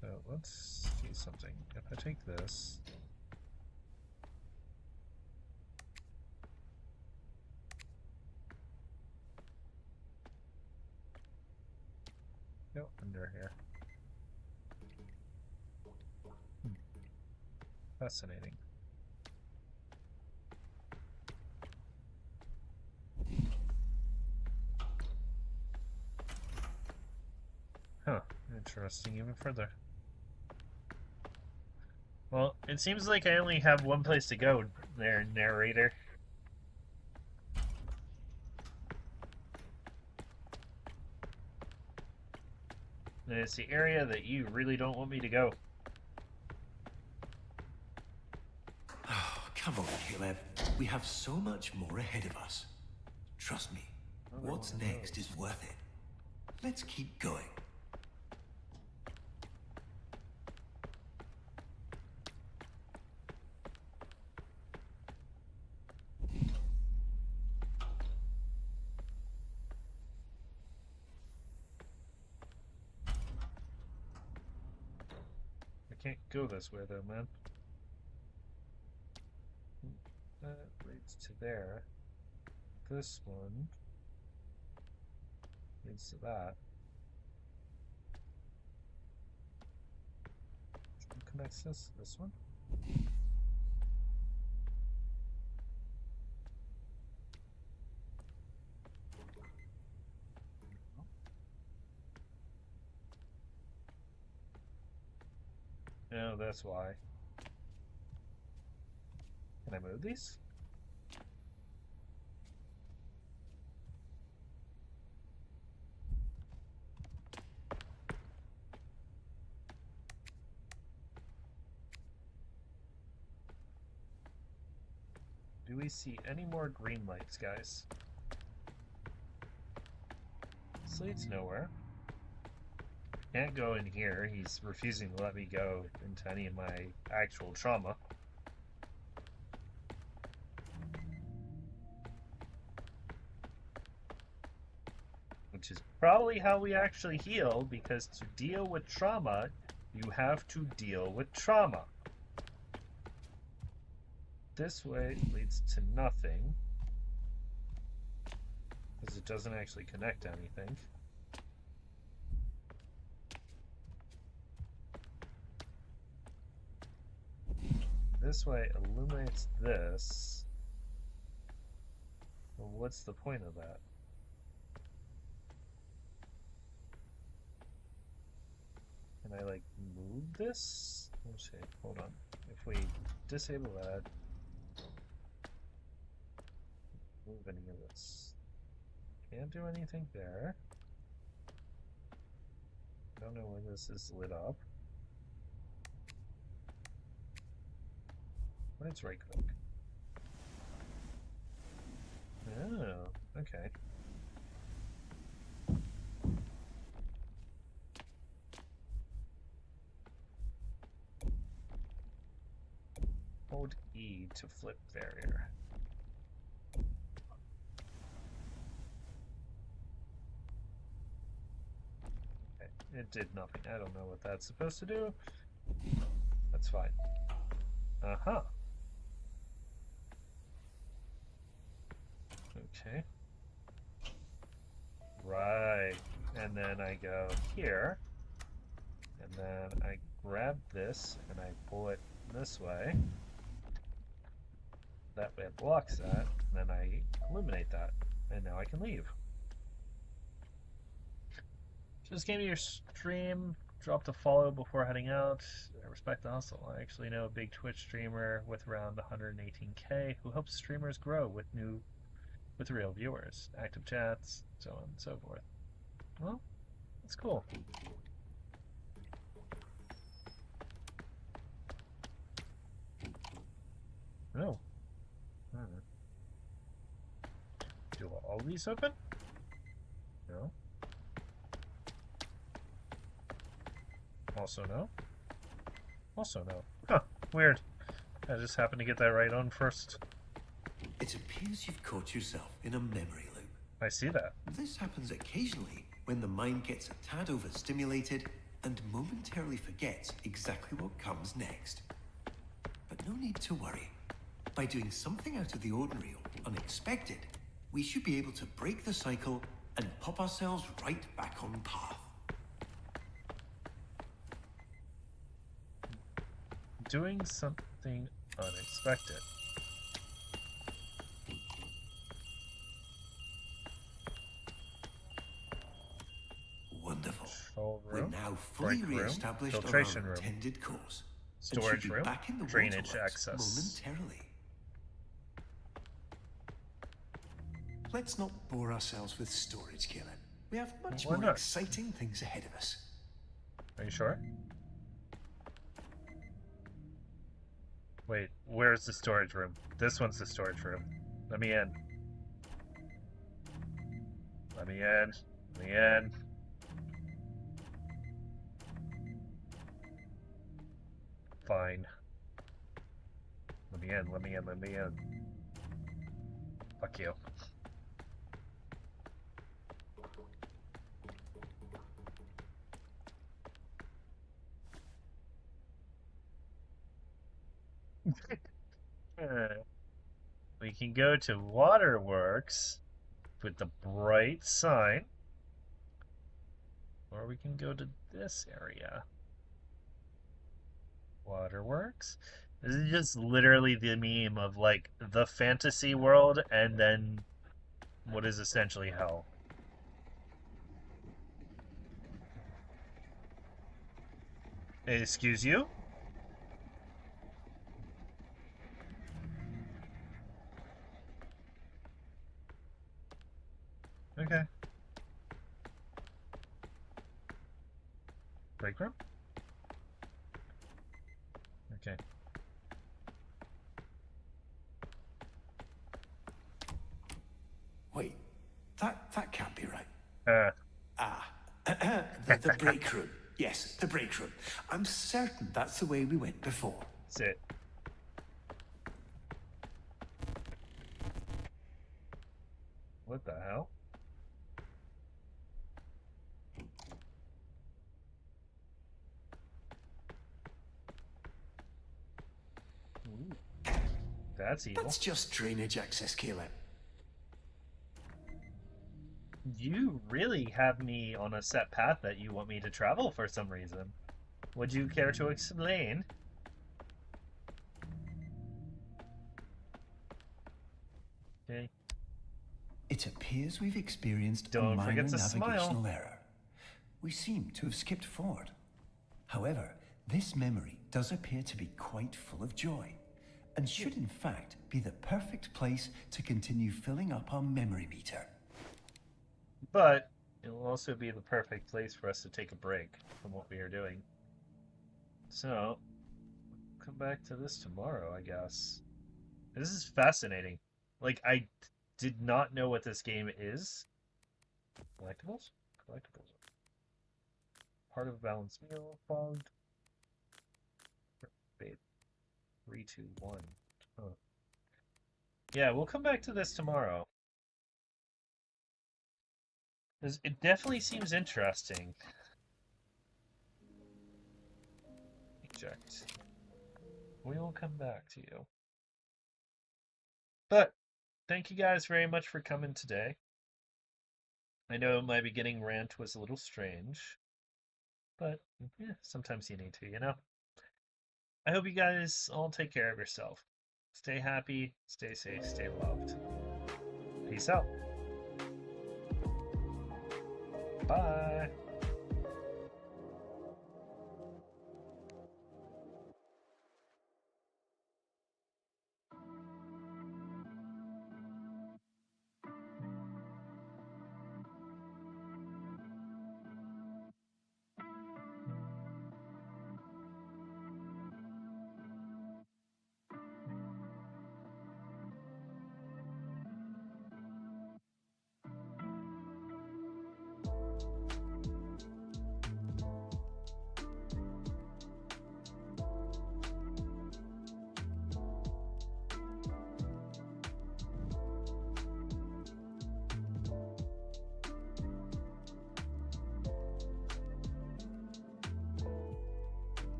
So let's see something. If I take this... Go under here. Fascinating. Huh, interesting even further. Well, it seems like I only have one place to go there, narrator. And it's the area that you really don't want me to go. Oh, come on, Caleb. We have so much more ahead of us. Trust me, what's next is worth it. Let's keep going. can't go this way though, man. That leads to there. This one leads to that. Which one connects this? This one? No, that's why. Can I move these? Do we see any more green lights, guys? This leads nowhere. Can't go in here. He's refusing to let me go into any of my actual trauma. Which is probably how we actually heal, because to deal with trauma, you have to deal with trauma. This way leads to nothing, because it doesn't actually connect to anything. This way illuminates this. Well, what's the point of that? Can I, like, move this? Let's see, hold on. If we disable that, move any of this. Can't do anything there. Don't know when this is lit up. Let's right click. Oh, okay. Hold E to flip barrier. Okay, it did nothing. I don't know what that's supposed to do. That's fine. Uh-huh. Okay. Right. And then I go here. And then I grab this and I pull it this way. That way it blocks that. And then I illuminate that. And now I can leave. Just came to your stream. Dropped a follow before heading out. I respect the hustle. I actually know a big Twitch streamer with around 118K who helps streamers grow with real viewers, active chats, so on and so forth. Well, that's cool. No. Do all these open? No. Also no. Also no. Huh, weird. I just happened to get that right on first. It appears you've caught yourself in a memory loop. I see that. This happens occasionally when the mind gets a tad overstimulated and momentarily forgets exactly what comes next. But no need to worry. By doing something out of the ordinary or unexpected, we should be able to break the cycle and pop ourselves right back on path. Doing something unexpected. Wonderful. We're now fully re-established on our intended course. Storage room, back in the drainage access. Momentarily. Let's not bore ourselves with storage, Kieran. We have much more exciting things ahead of us. Are you sure? Wait, where's the storage room? This one's the storage room. Let me in. Let me in. Let me in. Fine. Let me in, let me in, let me in. Fuck you. We can go to Waterworks with the bright sign. Or we can go to this area. Waterworks. This is just literally the meme of like the fantasy world and then what is essentially hell. Excuse you? Okay. Break room? Okay. Wait, that can't be right. Ah. The break room. Yes, the break room. I'm certain that's the way we went before. Sit. What the hell? Ooh. That's evil. That's just drainage access, Caleb. You really have me on a set path that you want me to travel for some reason. Would you care to explain? Okay. It appears we've experienced a Don't minor forget to navigational smile. error. We seem to have skipped forward. However, this memory does appear to be quite full of joy, and should in fact be the perfect place to continue filling up our memory meter. But it will also be the perfect place for us to take a break from what we are doing. So, come back to this tomorrow, I guess. This is fascinating. Like, I did not know what this game is. Collectibles? Collectibles. Part of a balanced meal, fogged. Babe. 3, 2, 1. Huh. Yeah, we'll come back to this tomorrow. It definitely seems interesting. Eject. We will come back to you. But thank you guys very much for coming today. I know my beginning rant was a little strange, but yeah, sometimes you need to, you know? I hope you guys all take care of yourself. Stay happy, stay safe, stay loved. Peace out. Bye.